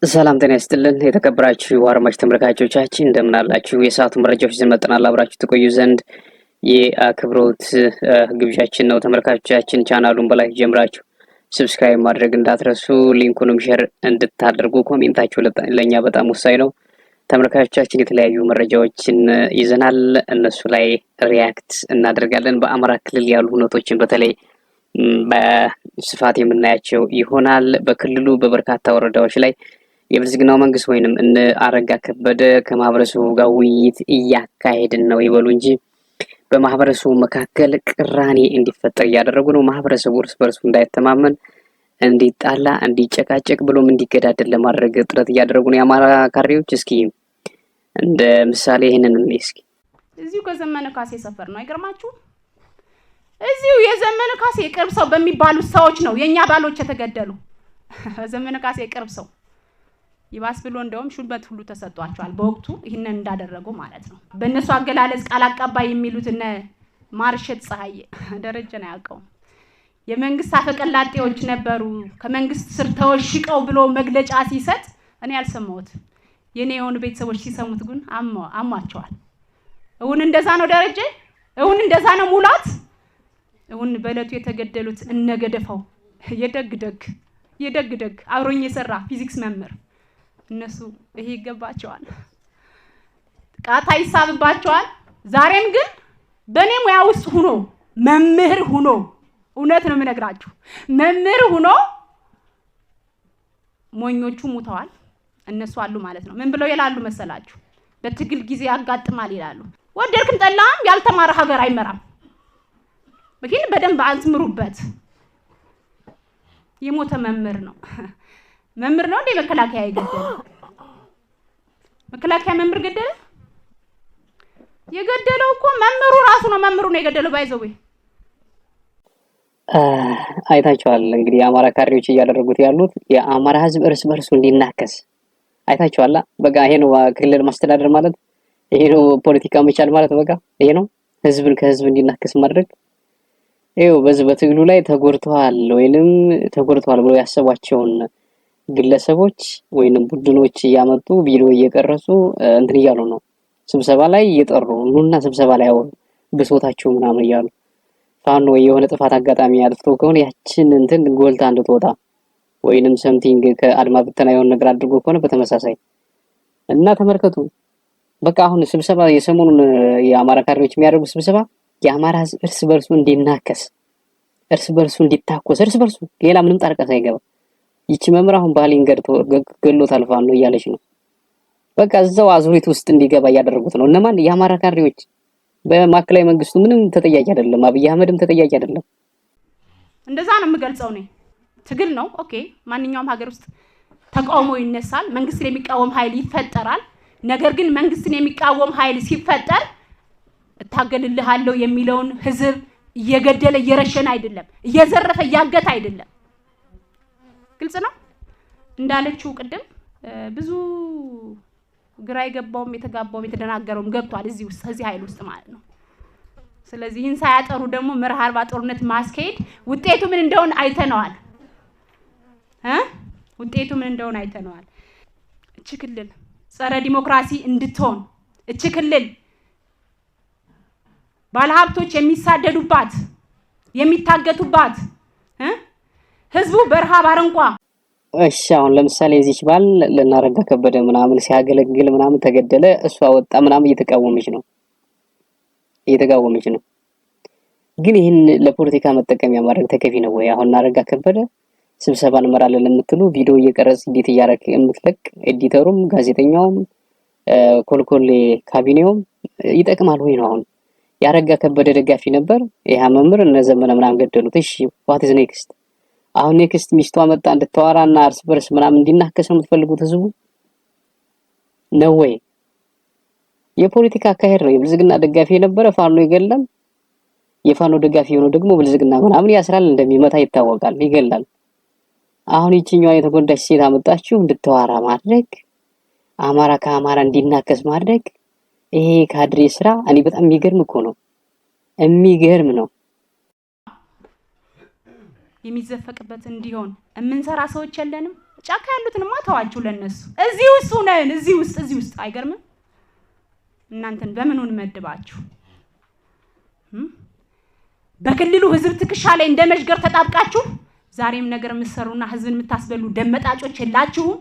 ሰላም ጤና ይስጥልን የተከበራችሁ አድማጭ ተመልካቾቻችን እንደምን አላችሁ? የሰዓቱ መረጃዎች ይዘን መጥተናል። አብራችሁ ትቆዩ ዘንድ የአክብሮት ግብዣችን ነው። ተመልካቾቻችን ቻናሉን በላይክ ጀምራችሁ ሰብስክራይብ ማድረግ እንዳትረሱ፣ ሊንኩንም ሼር እንድታደርጉ ኮሜንታችሁ ለኛ በጣም ወሳኝ ነው። ተመልካቾቻችን የተለያዩ መረጃዎችን ይዘናል። እነሱ ላይ ሪያክት እናደርጋለን። በአማራ ክልል ያሉ ሁነቶችን በተለይ በስፋት የምናያቸው ይሆናል። በክልሉ በበርካታ ወረዳዎች ላይ የብልጽግናው መንግስት ወይንም እነ አረጋ ከበደ ከማህበረሰቡ ጋር ውይይት እያካሄድን ነው ይበሉ እንጂ በማህበረሰቡ መካከል ቅራኔ እንዲፈጠር እያደረጉ ነው። ማህበረሰቡ እርስ በርሱ እንዳይተማመን፣ እንዲጣላ፣ እንዲጨቃጨቅ ብሎም እንዲገዳደል ለማድረግ ጥረት እያደረጉ ነው የአማራ ካድሬዎች። እስኪ እንደ ምሳሌ ይሄንን እስኪ እዚሁ ከዘመነ ካሴ ሰፈር ነው አይገርማችሁ? እዚሁ የዘመነ ካሴ ቅርብ ሰው በሚባሉ ሰዎች ነው የኛ ባሎች የተገደሉ። ዘመነ ካሴ ቅርብ ሰው ይባስ ብሎ እንደውም ሹልበት ሁሉ ተሰጥቷቸዋል በወቅቱ ይሄንን እንዳደረጉ ማለት ነው። በእነሱ አገላለጽ ቃል አቀባይ የሚሉት እነ ማርሸት ፀሐይ ደረጀን አያውቀውም የመንግስት አፈቀላጤዎች ነበሩ ከመንግስት ስር ተወሽቀው ብሎ መግለጫ ሲሰጥ እኔ ያልሰማሁት የኔ የሆኑ ቤተሰቦች ሲሰሙት ግን አሟቸዋል። እውን እንደዛ ነው ደረጀ? እውን እንደዛ ነው ሙላት? እውን በለቱ የተገደሉት እነገደፈው የደግ አብሮኝ የሰራ ፊዚክስ መምህር እነሱ ይሄ ይገባቸዋል፣ ቃታ ይሳብባቸዋል። ዛሬም ግን በኔ ሙያ ውስጥ ሆኖ መምህር ሆኖ እውነት ነው የምነግራችሁ መምህር ሆኖ ሞኞቹ ሙተዋል፣ እነሱ አሉ ማለት ነው። ምን ብለው ይላሉ መሰላችሁ? በትግል ጊዜ ያጋጥማል ይላሉ። ወደድክም ጠላም ያልተማረ ሀገር አይመራም። በኪን በደንብ አዝምሩበት። የሞተ መምህር ነው እንደ መከላከያ ይገደል? መከላከያ መምህር ገደለ? የገደለው እኮ መምህሩ ራሱ ነው። መምህሩ ነው የገደለው። ባይዘው አይታችኋል። እንግዲህ የአማራ ካድሬዎች እያደረጉት ያሉት የአማራ ህዝብ እርስ በርሱ እንዲናከስ አይታችኋል። በቃ ይሄ ነው ክልል ማስተዳደር ማለት፣ ይሄ ነው ፖለቲካ መቻል ማለት። በቃ ይሄ ነው ህዝብን ከህዝብ እንዲናከስ ማድረግ። ይሄው በትግሉ ላይ ተጎድተዋል ብሎ ያሰቧቸውን ግለሰቦች ወይንም ቡድኖች እያመጡ ቪዲዮ እየቀረጹ እንትን እያሉ ነው። ስብሰባ ላይ እየጠሩ ኑና ስብሰባ ላይ አወሩ ብሶታቸው ምናምን እያሉ ፋኖ የሆነ ጥፋት አጋጣሚ አጥፍቶ ከሆነ ያችን እንትን ጎልታ እንድትወጣ ወይንም ሰምቲንግ ከአድማ ብተና የሆነ ነገር አድርጎ ከሆነ በተመሳሳይ እና ተመልከቱ። በቃ አሁን ስብሰባ የሰሞኑን የአማራ ካድሬዎች የሚያደርጉ ስብሰባ የአማራ እርስ በርሱ እንዲናከስ፣ እርስ በርሱ እንዲታኮስ፣ እርስ በርሱ ሌላ ምንም ጣልቃ ሳይገባ ይቺ መምህር አሁን ባሊን ገሎታል ፋኖ እያለች ነው። በቃ እዛው አዙሪት ውስጥ እንዲገባ እያደረጉት ነው። እነማን? የአማራ ካድሬዎች። በማዕከላዊ መንግስቱ ምንም ተጠያቂ አይደለም፣ አብይ አህመድም ተጠያቂ አይደለም። እንደዛ ነው የምገልጸው ነው። ትግል ነው። ኦኬ፣ ማንኛውም ሀገር ውስጥ ተቃውሞ ይነሳል፣ መንግስትን የሚቃወም ኃይል ይፈጠራል። ነገር ግን መንግስትን የሚቃወም ኃይል ሲፈጠር እታገልልሃለሁ የሚለውን ህዝብ እየገደለ እየረሸነ አይደለም፣ እየዘረፈ እያገተ አይደለም። ግልጽ ነው። እንዳለችው ቅድም ብዙ ግራ የገባውም የተጋባውም የተደናገረውም ገብቷል እዚህ ኃይል ውስጥ ማለት ነው። ስለዚህ ይህን ሳያጠሩ ደግሞ መርህ አልባ ጦርነት ማስኬድ ውጤቱ ምን እንደሆነ አይተነዋል። እቺ ክልል ጸረ ዲሞክራሲ እንድትሆን፣ እቺ ክልል ባለሀብቶች የሚሳደዱባት የሚታገቱባት፣ ህዝቡ በረሃብ አረንቋ። እሺ አሁን ለምሳሌ እዚች ባል ለናረጋ ከበደ ምናምን ሲያገለግል ምናምን ተገደለ፣ እሷ ወጣ ምናምን እየተቃወመች ነው። ግን ይህን ለፖለቲካ መጠቀሚያ ማድረግ ተገቢ ነው ወይ? አሁን ናረጋ ከበደ ስብሰባ እንመራለን ለምትሉ ቪዲዮ እየቀረጽ እንዴት እያረክ የምትለቅ ኤዲተሩም ጋዜጠኛውም ኮልኮሌ ካቢኔውም ይጠቅማል ወይ ነው? አሁን ያረጋ ከበደ ደጋፊ ነበር ይሄ መምህር እነ ዘመነ ምናምን ገደሉት። እሺ what is next? አሁን ኔክስት ሚስቷ መጣ እንድታወራና እርስ በርስ ምናምን እንዲናከስ ነው የምትፈልጉት ህዝቡ ነው ወይ? የፖለቲካ አካሄድ ነው። የብልጽግና ደጋፊ የነበረ ፋኖ ይገላል፣ የፋኖ ደጋፊ ሆኖ ደግሞ ብልጽግና ምናምን ያስራል፣ እንደሚመታ ይታወቃል፣ ይገላል። አሁን ይቺኛዋ የተጎዳች ሴት አመጣችሁ እንድታወራ ማድረግ፣ አማራ ከአማራ እንዲናከስ ማድረግ፣ ይሄ ካድሬ ስራ እኔ በጣም የሚገርም ነው። የሚዘፈቅበት እንዲሆን የምንሰራ ሰዎች የለንም። ጫካ ያሉትንማ ተዋችሁ ለነሱ። እዚህ ውስጥ ነን፣ እዚህ ውስጥ አይገርምም? እናንተን በምኑን መድባችሁ በክልሉ ህዝብ ትከሻ ላይ እንደ መሽገር ተጣብቃችሁ ዛሬም ነገር የምትሰሩና ህዝብን የምታስበሉ ደመጣጮች የላችሁም?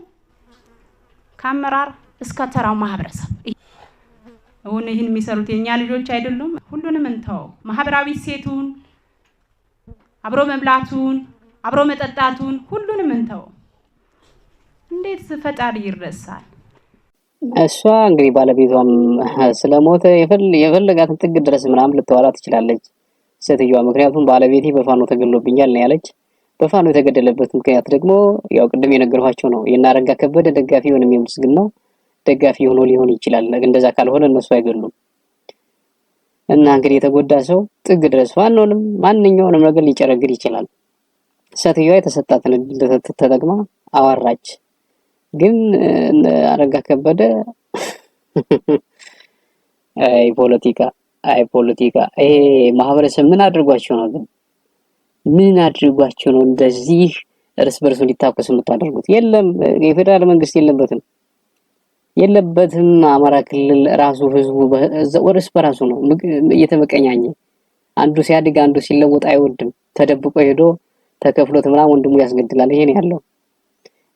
ከአመራር እስከ ተራው ማህበረሰብ ይህን የሚሰሩት የኛ ልጆች አይደሉም? ሁሉንም እንተው። ማህበራዊ ሴቱን አብሮ መብላቱን አብሮ መጠጣቱን ሁሉንም እንተው። እንዴት ፈጣሪ ይረሳል? እሷ እንግዲህ ባለቤቷም ስለሞተ የፈለጋትን ጥግ ድረስ ምናምን ልትዋላ ትችላለች ሴትዮዋ። ምክንያቱም ባለቤቴ በፋኖ ተገሎብኛል ነው ያለች። በፋኖ የተገደለበት ምክንያት ደግሞ ያው ቅድም የነገርኳቸው ነው። የናረጋ ከበደ ደጋፊ ወይንም የብልጽግናው ደጋፊ ሆኖ ሊሆን ይችላል። እንደዛ ካልሆነ እነሱ አይገሉም። እና እንግዲህ የተጎዳ ሰው ጥግ ድረስ ፋኖንም ማንኛውንም ነገር ሊጨረግድ ይችላል። ሴትዮዋ የተሰጣትን እድል ተጠቅማ አዋራች። ግን አረጋ ከበደ አይ ፖለቲካ ይሄ ማህበረሰብ ምን አድርጓቸው ነው ግን? ምን አድርጓቸው ነው እንደዚህ እርስ በርሱ እንዲታኮስ የምታደርጉት? የለም የፌደራል መንግስት የለበትም። አማራ ክልል ራሱ ህዝቡ እርስ በራሱ ነው እየተመቀኛኘ፣ አንዱ ሲያድግ አንዱ ሲለወጥ አይወድም። ተደብቆ ሄዶ ተከፍሎት ምናምን ወንድሙ ያስገድላል። ይሄን ያለው።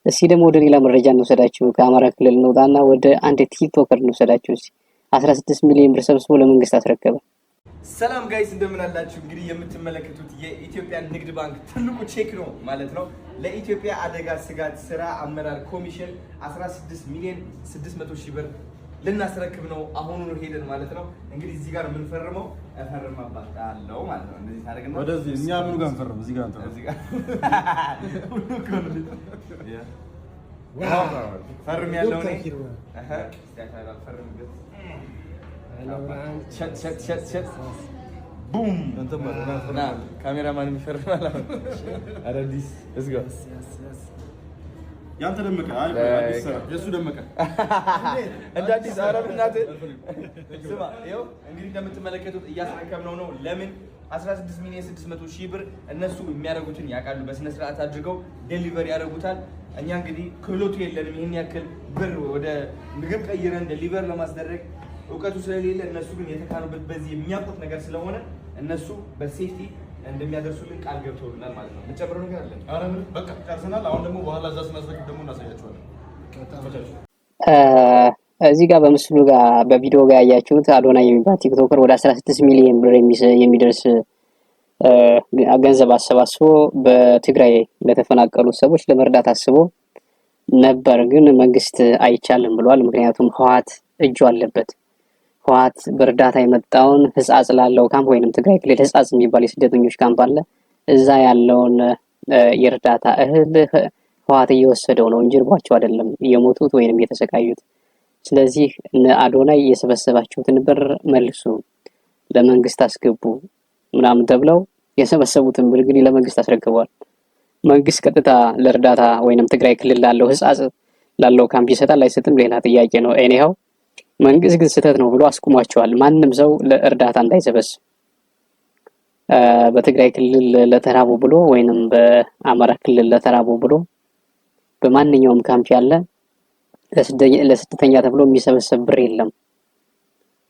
እስኪ ደግሞ ወደ ሌላ መረጃ እንወሰዳችሁ። ከአማራ ክልል እንውጣና ወደ አንድ ቲክቶከር እንወሰዳችሁ። 16 ሚሊዮን ብር ሰብስቦ ለመንግስት አስረከበ። ሰላም ጋይስ እንደምን አላችሁ? እንግዲህ የምትመለከቱት የኢትዮጵያ ንግድ ባንክ ትልቁ ቼክ ነው ማለት ነው። ለኢትዮጵያ አደጋ ስጋት ስራ አመራር ኮሚሽን 16 ሚሊዮን 600 ሺህ ብር ልናስረክብ ነው አሁኑኑ ሄደን ማለት ነው። እንግዲህ እዚህ ጋር የምንፈርመው እፈርማባታለሁ ማለት ነው። እንደዚህ ታደርግና ወደዚህ እኛ ምኑ ጋር እንፈርም? እዚህ ጋር እንፈርም። እዚህ ጋር ፈርም ያለው ነው። ፈርምበት ሸት ቡም ካሜራማን የሚፈርማል። አዳዲስ እስጋ ያንተ ደመቀ አዲስ የሱ ደመቀ እንደ አዲስ አረብ እናት ስማ፣ ይኸው እንግዲህ እንደምትመለከቱት እያስረከብነው ነው። ለምን 16 ሚሊዮን 600 ሺህ ብር እነሱ የሚያደርጉትን ያውቃሉ። በስነ ስርዓት አድርገው ዴሊቨር ያደርጉታል። እኛ እንግዲህ ክህሎቱ የለንም። ይሄን ያክል ብር ወደ ምግብ ቀይረን ዴሊቨር ለማስደረግ እውቀቱ ስለሌለ፣ እነሱ ግን የተካኑበት በዚህ የሚያውቁት ነገር ስለሆነ እነሱ በሴፍቲ እንደሚያደርሱልን ቃል ገብተውልናል ማለት ነው። የምትጨምረው ነገር አለ? አረ በቃ ጨርሰናል። አሁን ደግሞ በኋላ እዛ ስናስረክብ ደግሞ እናሳያቸዋለን። እዚህ ጋር በምስሉ ጋር በቪዲዮ ጋር ያያችሁት አዶናይ የሚባል ቲክቶከር ወደ 16 ሚሊዮን ብር የሚደርስ ገንዘብ አሰባስቦ በትግራይ ለተፈናቀሉ ሰዎች ለመርዳት አስቦ ነበር። ግን መንግስት አይቻልም ብሏል። ምክንያቱም ህወሓት እጁ አለበት። ህወሓት በእርዳታ የመጣውን ህጻጽ ላለው ካምፕ ወይንም ትግራይ ክልል ህጻጽ የሚባል የስደተኞች ካምፕ አለ። እዛ ያለውን የእርዳታ እህል ህወሓት እየወሰደው ነው እንጂ እርቧቸው አይደለም እየሞቱት ወይንም እየተሰቃዩት። ስለዚህ እነ አዶናይ የሰበሰባችሁትን ብር መልሱ፣ ለመንግስት አስገቡ ምናምን ተብለው የሰበሰቡትን ብር ግን ለመንግስት አስረክበዋል። መንግስት ቀጥታ ለእርዳታ ወይንም ትግራይ ክልል ላለው ህጻጽ ላለው ካምፕ ይሰጣል አይሰጥም ሌላ ጥያቄ ነው። እኔው መንግስት ግን ስህተት ነው ብሎ አስቁሟቸዋል። ማንም ሰው ለእርዳታ እንዳይሰበስብ በትግራይ ክልል ለተራቡ ብሎ ወይንም በአማራ ክልል ለተራቡ ብሎ በማንኛውም ካምፕ ያለ ለስደተኛ ተብሎ የሚሰበሰብ ብር የለም።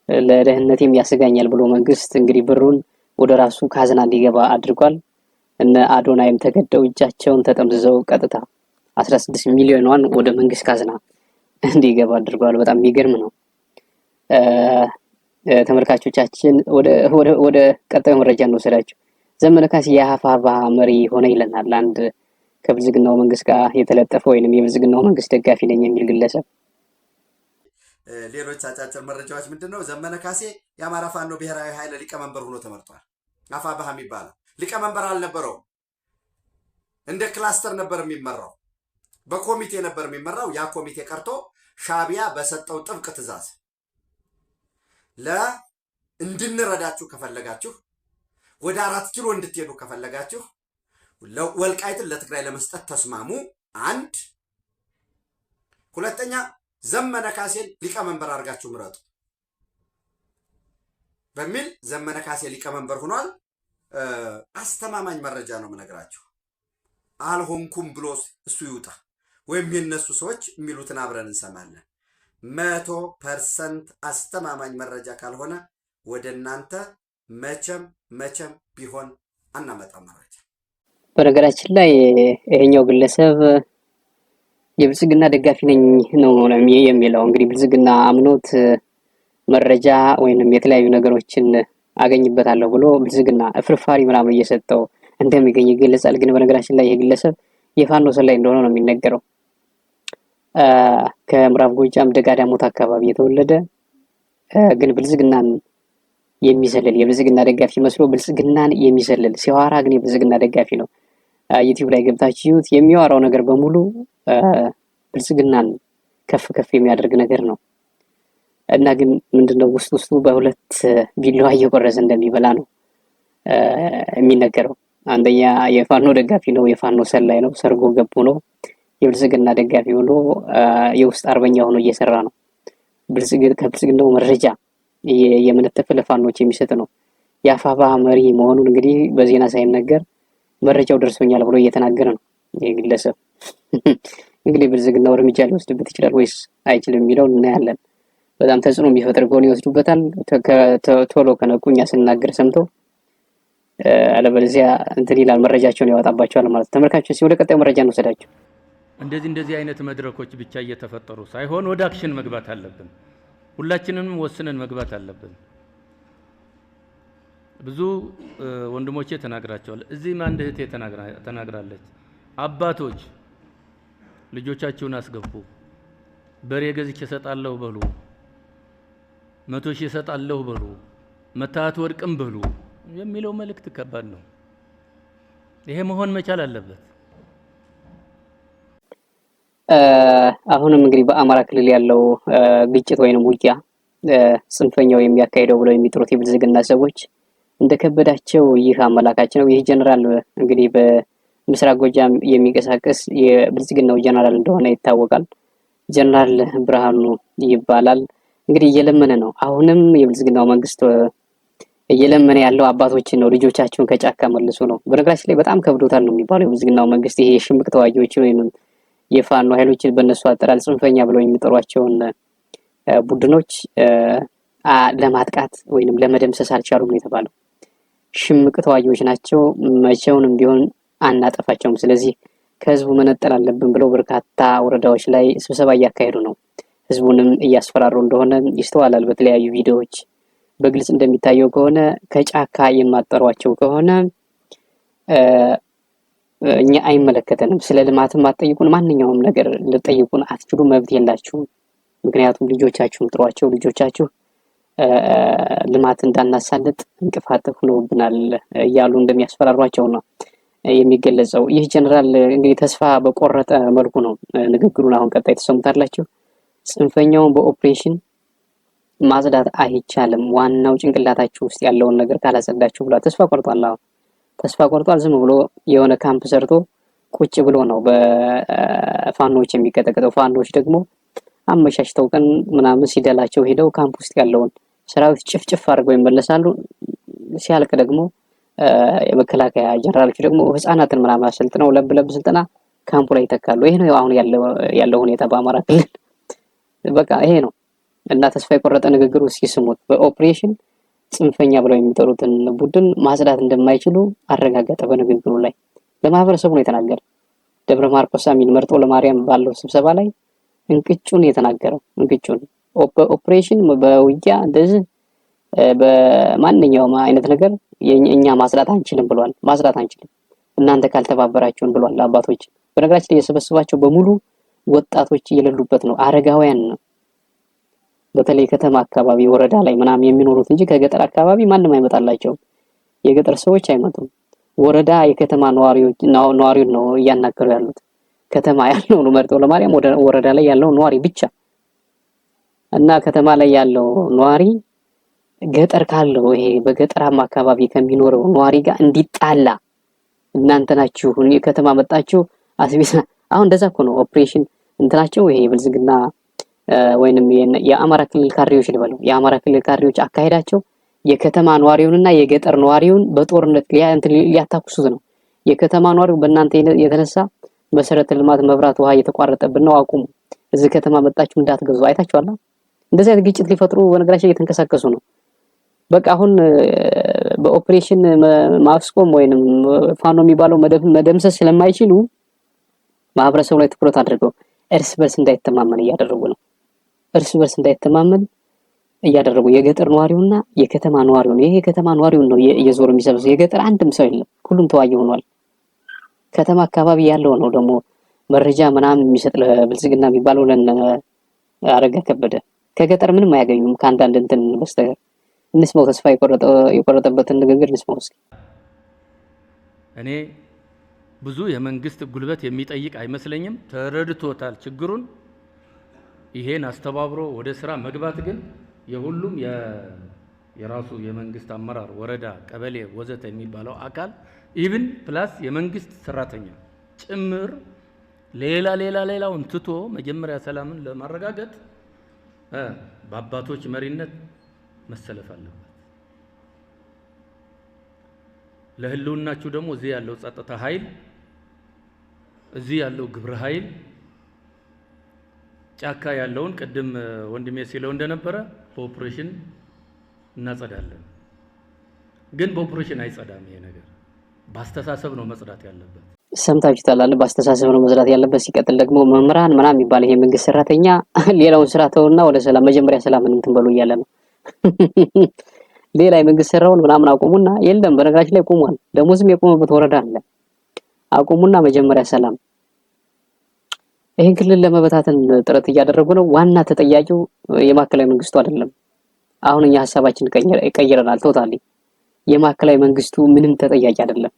ለደህንነቴም ያስጋኛል ብሎ መንግስት እንግዲህ ብሩን ወደ ራሱ ካዝና እንዲገባ አድርጓል። እነ አዶናይም ተገደው እጃቸውን ተጠምዝዘው ቀጥታ 16 ሚሊዮኗን ወደ መንግስት ካዝና እንዲገባ አድርጓል። በጣም የሚገርም ነው። ተመልካቾቻችን ወደ ቀጣዩ መረጃ እንወሰዳችሁ። ዘመነ ካሴ የአፋባ መሪ ሆነ ይለናል አንድ ከብልጽግናው መንግስት ጋር የተለጠፈ ወይንም የብልጽግናው መንግስት ደጋፊ ነኝ የሚል ግለሰብ። ሌሎች አጫጭር መረጃዎች ምንድነው? ዘመነ ካሴ የአማራ ፋኖ ብሔራዊ ኃይል ሊቀመንበር ሆኖ ተመርጧል። አፋባህ የሚባለው ሊቀመንበር አልነበረውም። እንደ ክላስተር ነበር የሚመራው፣ በኮሚቴ ነበር የሚመራው። ያ ኮሚቴ ቀርቶ ሻዕቢያ በሰጠው ጥብቅ ትዕዛዝ እንድንረዳችሁ ከፈለጋችሁ፣ ወደ 4 ኪሎ እንድትሄዱ ከፈለጋችሁ ወልቃይትን ለትግራይ ለመስጠት ተስማሙ። አንድ ሁለተኛ ዘመነ ካሴን ሊቀመንበር አድርጋችሁ ምረጡ በሚል ዘመነ ካሴ ሊቀመንበር ሆኗል። አስተማማኝ መረጃ ነው የምነግራችሁ። አልሆንኩም ብሎ እሱ ይውጣ። ወይም የነሱ ሰዎች የሚሉትን አብረን እንሰማለን። 100% አስተማማኝ መረጃ ካልሆነ ወደ እናንተ መቼም ቢሆን አናመጣም መረጃ። በነገራችን ላይ ይሄኛው ግለሰብ የብልጽግና ደጋፊ ነኝ ነው የሚለው። እንግዲህ ብልጽግና አምኖት መረጃ ወይንም የተለያዩ ነገሮችን አገኝበታለሁ ብሎ ብልጽግና ፍርፋሪ ምናምን እየሰጠው እንደሚገኝ ይገለጻል። ግን በነገራችን ላይ ይሄ ግለሰብ የፋኖ ሰላይ እንደሆነ ነው የሚነገረው። ከምዕራብ ጎጃም ደጋዳሞት አካባቢ የተወለደ ግን ብልጽግናን የሚሰልል የብልጽግና ደጋፊ መስሎ ብልጽግናን የሚሰልል ሲያወራ ግን የብልጽግና ደጋፊ ነው። ዩቲዩብ ላይ ገብታችሁት የሚያወራው ነገር በሙሉ ብልጽግናን ከፍ የሚያደርግ ነገር ነው እና ግን ምንድነው ውስጡ በሁለት ቢላዋ እየቆረሰ እንደሚበላ ነው የሚነገረው። አንደኛ የፋኖ ደጋፊ ነው፣ የፋኖ ሰላይ ነው፣ ሰርጎ ገቡ ነው። የብልጽግና ደጋፊ ሆኖ የውስጥ አርበኛ ሆኖ እየሰራ ነው። ከብልጽግናው መረጃ የመነተፈ ለፋኖች የሚሰጥ ነው። የአፋባ መሪ መሆኑን እንግዲህ በዜና ሳይነገር መረጃው ደርሶኛል ብሎ እየተናገረ ነው የግለሰብ። እንግዲህ ብልጽግናው እርምጃ ሊወስድበት ይችላል ወይስ አይችልም የሚለው እናያለን። በጣም ተጽዕኖ የሚፈጥር ከሆነ ይወስዱበታል። ቶሎ ከነቁኛ ስናገር ሰምቶ አለበለዚያ እንትን ይላል፣ መረጃቸውን ያወጣባቸዋል ማለት ነው። ተመልካቾች ወደ ቀጣዩ መረጃ እንወሰዳቸው። እንደዚህ አይነት መድረኮች ብቻ እየተፈጠሩ ሳይሆን ወደ አክሽን መግባት አለብን። ሁላችንም ወስነን መግባት አለብን። ብዙ ወንድሞቼ ተናግራቸዋል። እዚህም አንድ እህቴ ተናግራለች። አባቶች ልጆቻችሁን አስገቡ፣ በሬ ገዝቼ እሰጣለሁ በሉ፣ 100 ሺህ እሰጣለሁ በሉ፣ መታት ወርቅም በሉ የሚለው መልእክት ከባድ ነው። ይሄ መሆን መቻል አለበት። አሁንም እንግዲህ በአማራ ክልል ያለው ግጭት ወይንም ውጊያ ጽንፈኛው የሚያካሂደው ብለው የሚጥሩት የብልጽግና ሰዎች እንደከበዳቸው ይህ አመላካች ነው። ይህ ጀነራል እንግዲህ በምስራቅ ጎጃም የሚንቀሳቀስ የብልጽግናው ጀነራል እንደሆነ ይታወቃል። ጀነራል ብርሃኑ ይባላል። እንግዲህ እየለመነ ነው። አሁንም የብልጽግናው መንግስት እየለመነ ያለው አባቶችን ነው፣ ልጆቻቸውን ከጫካ መልሱ ነው። በነገራችን ላይ በጣም ከብዶታል ነው የሚባለው የብልጽግናው መንግስት ይሄ የሽምቅ ተዋጊዎች ወይም የፋኖ ኃይሎችን በእነሱ አጠራር ጽንፈኛ ብለው የሚጠሯቸውን ቡድኖች ለማጥቃት ወይንም ለመደምሰስ አልቻሉም ነው የተባለው። ሽምቅ ተዋጊዎች ናቸው፣ መቼውንም ቢሆን አናጠፋቸውም፣ ስለዚህ ከህዝቡ መነጠል አለብን ብለው በርካታ ወረዳዎች ላይ ስብሰባ እያካሄዱ ነው። ህዝቡንም እያስፈራሩ እንደሆነ ይስተዋላል በተለያዩ ቪዲዮዎች። በግልጽ እንደሚታየው ከሆነ ከጫካ የማጠሯቸው ከሆነ እኛ አይመለከተንም፣ ስለ ልማትም አትጠይቁን፣ ማንኛውም ነገር ልጠይቁን አትችሉ፣ መብት የላችሁም። ምክንያቱም ልጆቻችሁም ጥሯቸው፣ ልጆቻችሁ ልማት እንዳናሳልጥ እንቅፋት ሆነውብናል እያሉ እንደሚያስፈራሯቸው ነው የሚገለጸው። ይህ ጀነራል እንግዲህ ተስፋ በቆረጠ መልኩ ነው ንግግሩን አሁን ቀጣይ ተሰሙታላችሁ። ጽንፈኛውን በኦፕሬሽን ማጽዳት አይቻልም፣ ዋናው ጭንቅላታችሁ ውስጥ ያለውን ነገር ካላጸዳችሁ ብሏል። ተስፋ ቆርጧል። አሁን ተስፋ ቆርጧል። ዝም ብሎ የሆነ ካምፕ ሰርቶ ቁጭ ብሎ ነው በፋኖች የሚቀጠቀጠው። ፋኖች ደግሞ አመሻሽተው ቀን ምናምን ሲደላቸው ሄደው ካምፕ ውስጥ ያለውን ሰራዊት ጭፍጭፍ አድርገው ይመለሳሉ። ሲያልቅ ደግሞ የመከላከያ ጀነራሎች ደግሞ ህፃናትን ምናምን አሰልጥነው ለብ ስልጠና ካምፑ ላይ ይተካሉ። ይሄ ነው አሁን ያለው ሁኔታ በአማራ ክልል። በቃ ይሄ ነው እና ተስፋ የቆረጠ ንግግሩ ሲስሙት በኦፕሬሽን ጽንፈኛ ብለው የሚጠሩትን ቡድን ማጽዳት እንደማይችሉ አረጋገጠ በንግግሩ ላይ። ለማህበረሰቡ ነው የተናገረ። ደብረ ማርቆስ አሚን መርጦ ለማርያም ባለው ስብሰባ ላይ እንቅጩን የተናገረው። እንቅጩን ኦፕሬሽን በውጊያ እንደዚህ በማንኛውም አይነት ነገር እኛ ማጽዳት አንችልም ብሏል። ማጽዳት አንችልም እናንተ ካልተባበራችሁን ብሏል። አባቶች በነገራችን ላይ የሰበሰባቸው በሙሉ ወጣቶች የሌሉበት ነው፣ አረጋውያን ነው። በተለይ ከተማ አካባቢ ወረዳ ላይ ምናምን የሚኖሩት እንጂ ከገጠር አካባቢ ማንም አይመጣላቸውም። የገጠር ሰዎች አይመጡም። ወረዳ የከተማ ነዋሪውን ነው እያናገሩ ያሉት። ከተማ ያለው ነው መርጦ ለማርያም ወረዳ ላይ ያለው ነዋሪ ብቻ እና ከተማ ላይ ያለው ነዋሪ ገጠር ካለው ይሄ በገጠራማ አካባቢ ከሚኖረው ነዋሪ ጋር እንዲጣላ እናንተ ናችሁ ከተማ መጣችሁ አስቢሳ። አሁን እንደዛ እኮ ነው ኦፕሬሽን እንትናቸው ይሄ ብልጽግና ወይንም የአማራ ክልል ካድሬዎች ልበለው፣ የአማራ ክልል ካድሬዎች አካሄዳቸው የከተማ ነዋሪውንና የገጠር ነዋሪውን በጦርነት ሊያታኩሱት ነው። የከተማ ነዋሪው በእናንተ የተነሳ መሰረተ ልማት መብራት ውሃ እየተቋረጠብን ነው አቁሙ እዚህ ከተማ መጣችሁ እንዳትገዙ አይታችኋል እንደዚህ አይነት ግጭት ሊፈጥሩ በነገራችን እየተንቀሳቀሱ ነው በቃ አሁን በኦፕሬሽን ማፍስቆም ወይንም ፋኖ የሚባለው መደምሰስ ስለማይችሉ ማህበረሰቡ ላይ ትኩረት አድርገው እርስ በርስ እንዳይተማመን እያደረጉ ነው እርስ በርስ እንዳይተማመን እያደረጉ የገጠር ነዋሪውና የከተማ ነዋሪው ይሄ የከተማ ነዋሪው ነው እየዞር የሚሰብሰው የገጠር አንድም ሰው የለም ሁሉም ተዋጊ ሆኗል ከተማ አካባቢ ያለው ነው ደግሞ መረጃ ምናምን የሚሰጥ ለብልጽግና የሚባለው ለነ አረጋ ከበደ ከገጠር ምንም አያገኙም ከአንዳንድ እንትን በስተቀር እንስማው ተስፋ የቆረጠበትን ንግግር እንስማው እስኪ እኔ ብዙ የመንግስት ጉልበት የሚጠይቅ አይመስለኝም ተረድቶታል ችግሩን ይሄን አስተባብሮ ወደ ስራ መግባት ግን የሁሉም የራሱ የመንግስት አመራር ወረዳ ቀበሌ ወዘተ የሚባለው አካል ኢቭን ፕላስ የመንግስት ሰራተኛ ጭምር ሌላውን ትቶ መጀመሪያ ሰላምን ለማረጋገጥ በአባቶች መሪነት መሰለፍ አለበት ለህልውናችሁ ደግሞ እዚህ ያለው ጸጥታ ኃይል እዚህ ያለው ግብረ ኃይል ጫካ ያለውን ቀደም ወንድሜ ሲለው እንደነበረ በኦፕሬሽን እናጸዳለን ግን በኦፕሬሽን አይጸዳም ይሄ ነገር ባስተሳሰብ ነው መጽዳት ያለበት ሰምታችሁታል ባስተሳሰብ ነው መጽዳት ያለበት ሲቀጥል ደግሞ መምራን ምናምን የሚባል ይሄ መንግስት ሰራተኛ ሌላውን ስራ ተውና ወደ ሰላም መጀመሪያ ሰላም እንትን በሉ እያለ ነው ሌላ የመንግስት ስራውን ምናምን አቁሙና የለም በነገራችን ላይ ቆሟል ደሞዝም የቆመበት ወረዳ አለ አቁሙና መጀመሪያ ሰላም ይሄን ክልል ለመበታተን ጥረት እያደረጉ ነው ዋና ተጠያቂው የማከላዊ መንግስቱ አይደለም አሁን እኛ ሐሳባችን ቀይረናል ቶታሊ የማከላዊ መንግስቱ ምንም ተጠያቂ አይደለም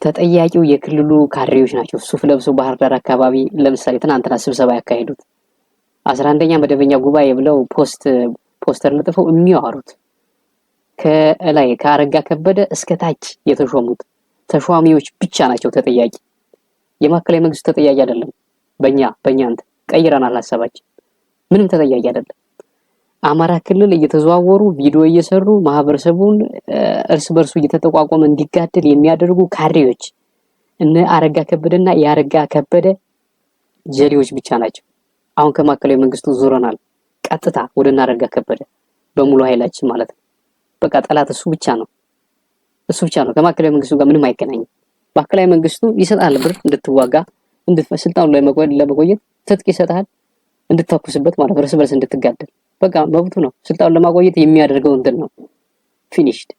ተጠያቂው የክልሉ ካድሬዎች ናቸው ሱፍ ለብሰው ባህር ዳር አካባቢ ለምሳሌ ትናንትና ስብሰባ ያካሄዱት 11ኛ መደበኛ ጉባኤ ብለው ፖስተር ለጥፈው የሚያወሩት ከላይ ከአረጋ ከበደ እስከ ታች የተሾሙት ተሿሚዎች ብቻ ናቸው ተጠያቂ የማከላዊ መንግስቱ ተጠያቂ አይደለም በእኛ አንተ ቀይረናል ሐሳባችን ምንም ተጠያቂ አይደለም አማራ ክልል እየተዘዋወሩ ቪዲዮ እየሰሩ ማህበረሰቡን እርስ በርሱ እየተጠቋቆመ እንዲጋደል የሚያደርጉ ካድሬዎች እነ አረጋ ከበደና ያረጋ ከበደ ጀሌዎች ብቻ ናቸው አሁን ከማከላዊ መንግስቱ ዞረናል ቀጥታ ወደ አረጋ ከበደ በሙሉ ኃይላችን ማለት ነው በቃ ጠላት እሱ ብቻ ነው ከማከላዊ መንግስቱ ጋር ምንም አይገናኝም ማከላዊ መንግስቱ ይሰጣል ብር እንድትዋጋ ስልጣኑ ላይ ለመቆየት ትጥቅ ይሰጣል እንድትተኩስበት ማለት እርስ በርስ እንድትጋደል በቃ መብቱ ነው ስልጣኑን ለማቆየት የሚያደርገው እንትን ነው ፊኒሽድ